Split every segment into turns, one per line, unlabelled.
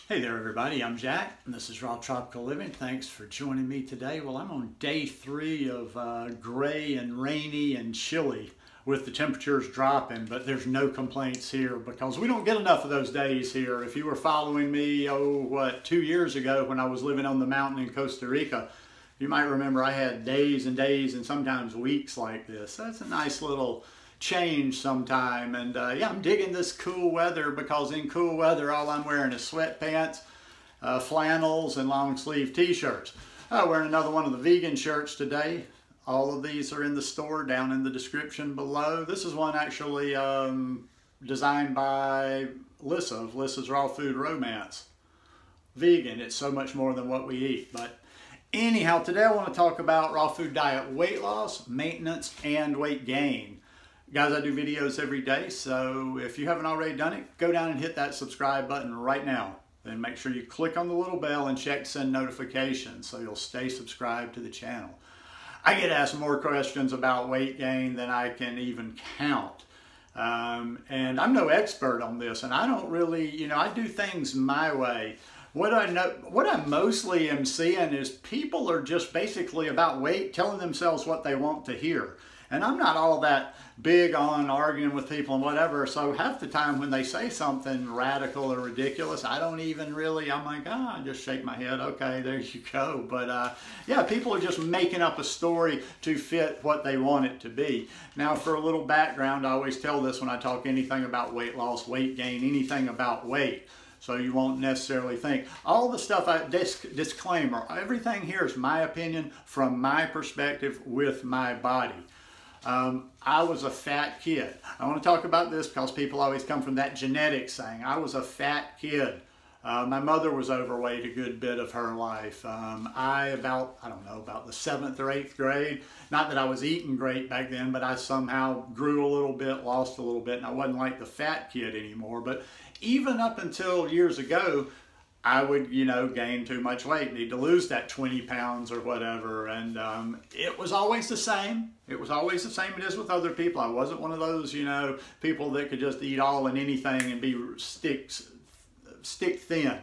Hey there everybody, I'm Jack and this is Raw Tropical Living. Thanks for joining me today. Well, I'm on day 3 of gray and rainy and chilly with the temperatures dropping, but there's no complaints here because we don't get enough of those days here. If you were following me, 2 years ago when I was living on the mountain in Costa Rica, you might remember I had days and days and sometimes weeks like this. That's a nice little change sometime, and yeah, I'm digging this cool weather because in cool weather all I'm wearing is sweatpants, flannels, and long sleeve t-shirts. I'm wearing another one of the vegan shirts today. All of these are in the store down in the description below. This is one actually designed by Lissa of Lissa's Raw Food Romance. Vegan, it's so much more than what we eat. But anyhow, today I want to talk about raw food diet weight loss, maintenance, and weight gain. Guys, I do videos every day, so if you haven't already done it, go down and hit that subscribe button right now. Then make sure you click on the little bell and check send notifications so you'll stay subscribed to the channel. I get asked more questions about weight gain than I can even count. And I'm no expert on this, and I don't really, I do things my way. What I mostly am seeing is people are just basically about weight, telling themselves what they want to hear. And I'm not all that big on arguing with people and whatever, so half the time when they say something radical or ridiculous, I don't even really, I'm like, I just shake my head, okay, there you go. But yeah, people are just making up a story to fit what they want it to be. Now, for a little background, I always tell this when I talk anything about weight loss, weight gain, anything about weight. So you won't necessarily think. All the stuff, disclaimer, everything here is my opinion from my perspective with my body. I was a fat kid. I want to talk about this because people always come from that genetics thing. I was a fat kid. My mother was overweight a good bit of her life. About the 7th or 8th grade, not that I was eating great back then, but I somehow grew a little bit, lost a little bit, and I wasn't like the fat kid anymore. But even up until years ago, I would, gain too much weight, need to lose that 20 pounds or whatever. And it was always the same. It was always the same it is with other people. I wasn't one of those, people that could just eat all and anything and be stick thin.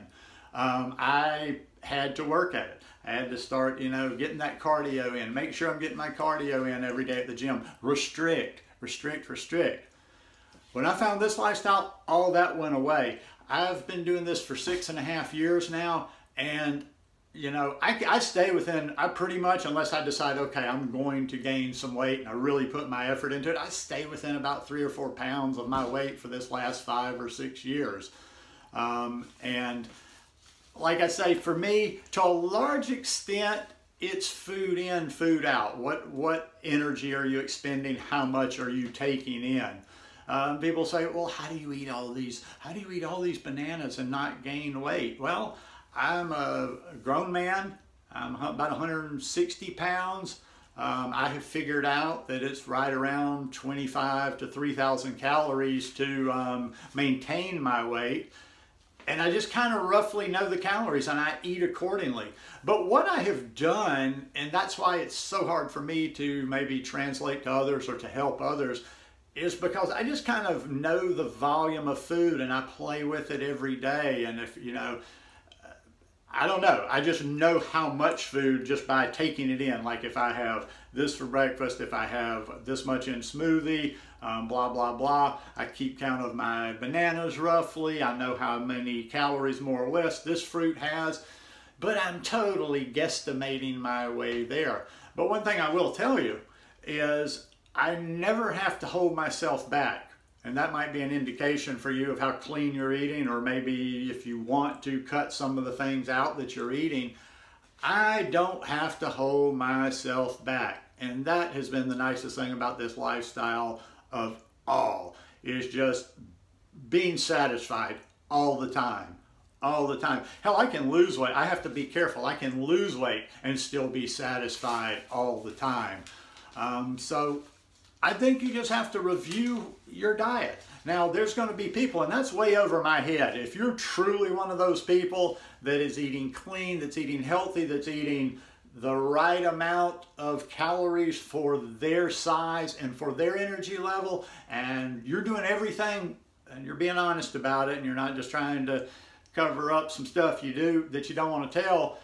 I had to work at it. I had to start, getting that cardio in, make sure I'm getting my cardio in every day at the gym. Restrict, restrict, restrict. When I found this lifestyle, all that went away. I've been doing this for 6.5 years now, and I stay within, I pretty much, unless I decide, okay, I'm going to gain some weight and I really put my effort into it, I stay within about 3 or 4 pounds of my weight for this last 5 or 6 years. And like I say, for me, to a large extent, it's food in, food out. What energy are you expending? How much are you taking in? People say, well, how do you eat all these? How do you eat all these bananas and not gain weight? Well, I'm a grown man. I'm about 160 pounds. I have figured out that it's right around 25 to 3,000 calories to maintain my weight. And I just kind of roughly know the calories and I eat accordingly. But what I have done, and that's why it's so hard for me to maybe translate to others or to help others, is because I just kind of know the volume of food and I play with it every day. And if, I don't know, I just know how much food just by taking it in. Like if I have this for breakfast, if I have this much in smoothie, blah, blah, blah. I keep count of my bananas roughly. I know how many calories more or less this fruit has, but I'm totally guesstimating my way there. But one thing I will tell you is I never have to hold myself back. And that might be an indication for you of how clean you're eating, or maybe if you want to cut some of the things out that you're eating. I don't have to hold myself back. And that has been the nicest thing about this lifestyle of all, is just being satisfied all the time. All the time. Hell, I can lose weight. I have to be careful. I can lose weight and still be satisfied all the time. So I think you just have to review your diet. Now, there's going to be people, and that's way over my head. If you're truly one of those people that is eating clean, that's eating healthy, that's eating the right amount of calories for their size and for their energy level, and you're doing everything and you're being honest about it, and you're not just trying to cover up some stuff you do that you don't want to tell,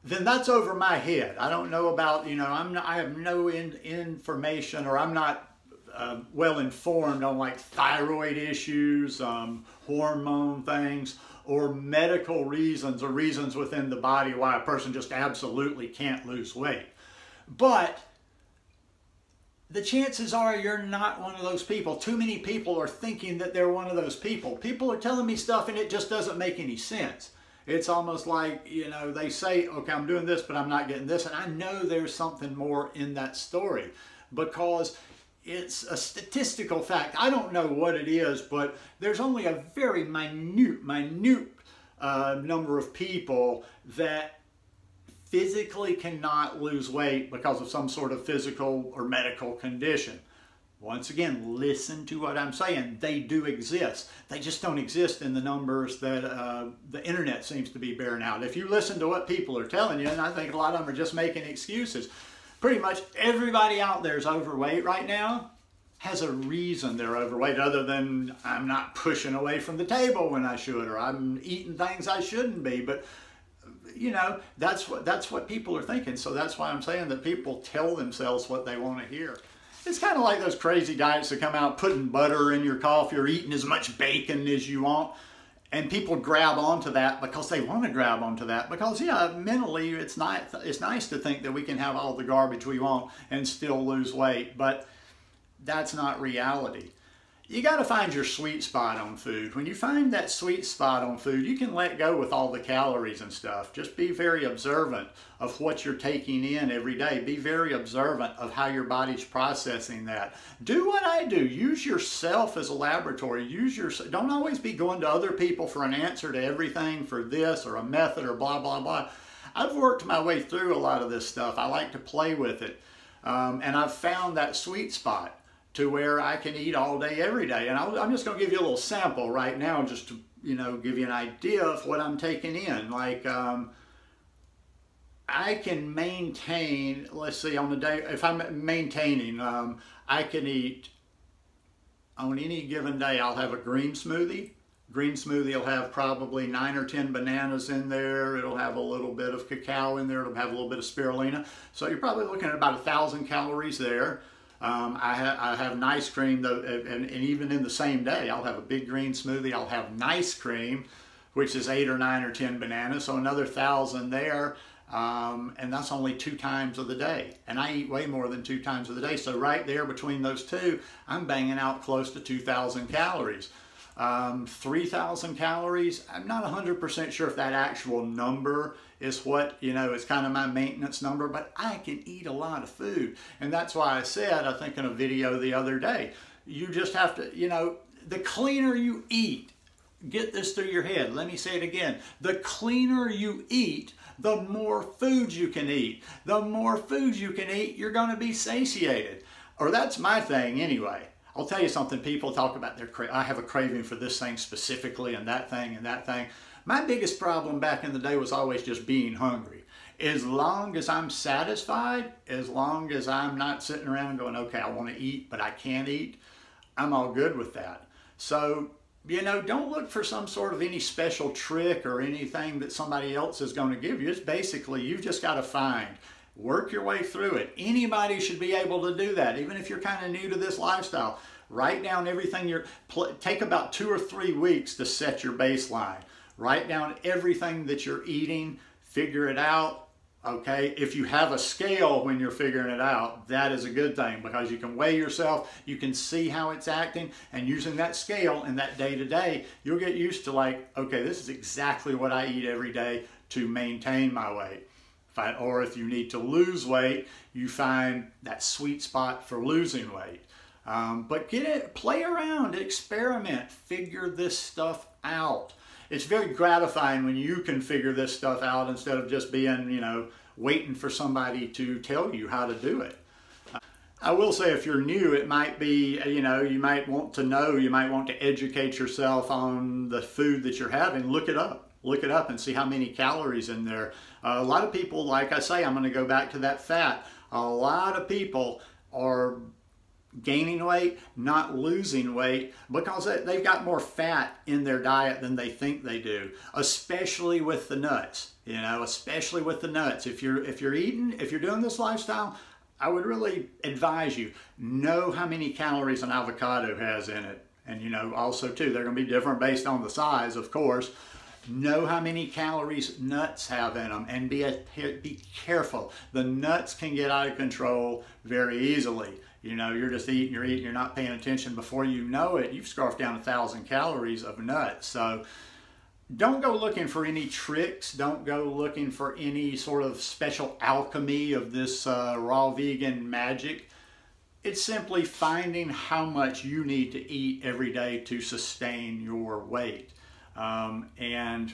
then that's over my head. I don't know about, you know, I have no information, or I'm not well informed on like thyroid issues, hormone things, or medical reasons, or reasons within the body why a person just absolutely can't lose weight. But the chances are you're not one of those people. Too many people are thinking that they're one of those people. People are telling me stuff and it just doesn't make any sense. It's almost like, you know, they say, okay, I'm doing this, but I'm not getting this. And I know there's something more in that story, because it's a statistical fact. I don't know what it is, but there's only a very minute number of people that physically cannot lose weight because of some sort of physical or medical condition. Once again, listen to what I'm saying. They do exist. They just don't exist in the numbers that the internet seems to be bearing out. If you listen to what people are telling you, and I think a lot of them are just making excuses, pretty much everybody out there is overweight right now, has a reason they're overweight, other than I'm not pushing away from the table when I should, or I'm eating things I shouldn't be. But you know, that's what people are thinking. So that's why I'm saying that people tell themselves what they want to hear. It's kind of like those crazy diets that come out putting butter in your coffee or eating as much bacon as you want. And people grab onto that because they want to grab onto that. Because, yeah, mentally it's nice to think that we can have all the garbage we want and still lose weight. But that's not reality. You got to find your sweet spot on food. When you find that sweet spot on food, you can let go with all the calories and stuff. Just be very observant of what you're taking in every day. Be very observant of how your body's processing that. Do what I do. Use yourself as a laboratory. Don't always be going to other people for an answer to everything, for this or a method or blah, blah, blah. I've worked my way through a lot of this stuff. I like to play with it. And I've found that sweet spot to where I can eat all day, every day. And I'm just going to give you a little sample right now, just to, you know, give you an idea of what I'm taking in. Like, I can maintain, let's see, on the day, if I'm maintaining, I can eat, on any given day, I'll have a green smoothie. Green smoothie will have probably 9 or 10 bananas in there. It'll have a little bit of cacao in there. It'll have a little bit of spirulina. So you're probably looking at about 1,000 calories there. I have nice cream, though, and even in the same day, I'll have a big green smoothie. I'll have nice cream, which is 8 or 9 or 10 bananas, so another 1,000 there, and that's only 2 times of the day. And I eat way more than 2 times of the day, so right there between those two, I'm banging out close to 2,000 calories. 3,000 calories, I'm not 100% sure if that actual number is what, you know, it's kind of my maintenance number, but I can eat a lot of food. And that's why I said, I think in a video the other day, you just have to, you know, the cleaner you eat, get this through your head, let me say it again, the cleaner you eat, the more food you can eat. The more food you can eat, you're going to be satiated. Or that's my thing anyway. I'll tell you something, people talk about I have a craving for this thing specifically and that thing and that thing. My biggest problem back in the day was always just being hungry. As long as I'm satisfied, as long as I'm not sitting around going, okay, I want to eat, but I can't eat, I'm all good with that. So, you know, don't look for some sort of any special trick or anything that somebody else is going to give you. It's basically, you've just got to work your way through it. Anybody should be able to do that, even if you're kind of new to this lifestyle. Write down everything take about 2 or 3 weeks to set your baseline. Write down everything that you're eating, figure it out, okay? If you have a scale when you're figuring it out, that is a good thing, because you can weigh yourself, you can see how it's acting, and using that scale in that day-to-day, you'll get used to like, okay, this is exactly what I eat every day to maintain my weight. Or if you need to lose weight, you find that sweet spot for losing weight. But play around, experiment, figure this stuff out. It's very gratifying when you can figure this stuff out instead of just being, you know, waiting for somebody to tell you how to do it. I will say, if you're new, it might be, you know, you might want to know, you might want to educate yourself on the food that you're having. Look it up. Look it up and see how many calories in there. A lot of people, like I say, I'm going to go back to that fat. A lot of people are gaining weight, not losing weight, because they've got more fat in their diet than they think they do, especially with the nuts, you know, especially with the nuts. If you're doing this lifestyle, I would really advise you, know how many calories an avocado has in it. And you know, also too, they're going to be different based on the size, of course. Know how many calories nuts have in them, and be careful. The nuts can get out of control very easily. You know, you're just eating, you're not paying attention. Before you know it, you've scarfed down 1,000 calories of nuts. So don't go looking for any tricks. Don't go looking for any sort of special alchemy of this raw vegan magic. It's simply finding how much you need to eat every day to sustain your weight. And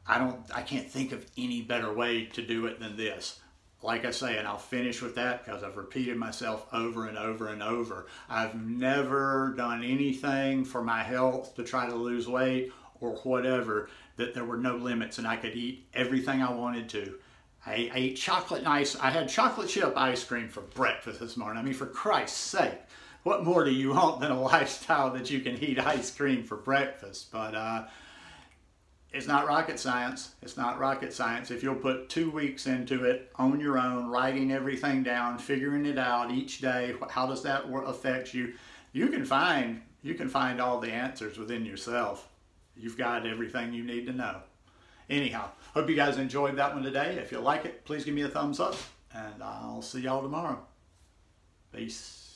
I can't think of any better way to do it than this. Like I say, and I'll finish with that because I've repeated myself over and over and over. I've never done anything for my health to try to lose weight or whatever that there were no limits and I could eat everything I wanted to. I ate chocolate and ice. I had chocolate chip ice cream for breakfast this morning. I mean, for Christ's sake, what more do you want than a lifestyle that you can eat ice cream for breakfast? But it's not rocket science. It's not rocket science. If you'll put 2 weeks into it on your own, writing everything down, figuring it out each day, how does that affect you? You can find all the answers within yourself. You've got everything you need to know. Anyhow, hope you guys enjoyed that one today. If you like it, please give me a thumbs up, and I'll see y'all tomorrow. Peace.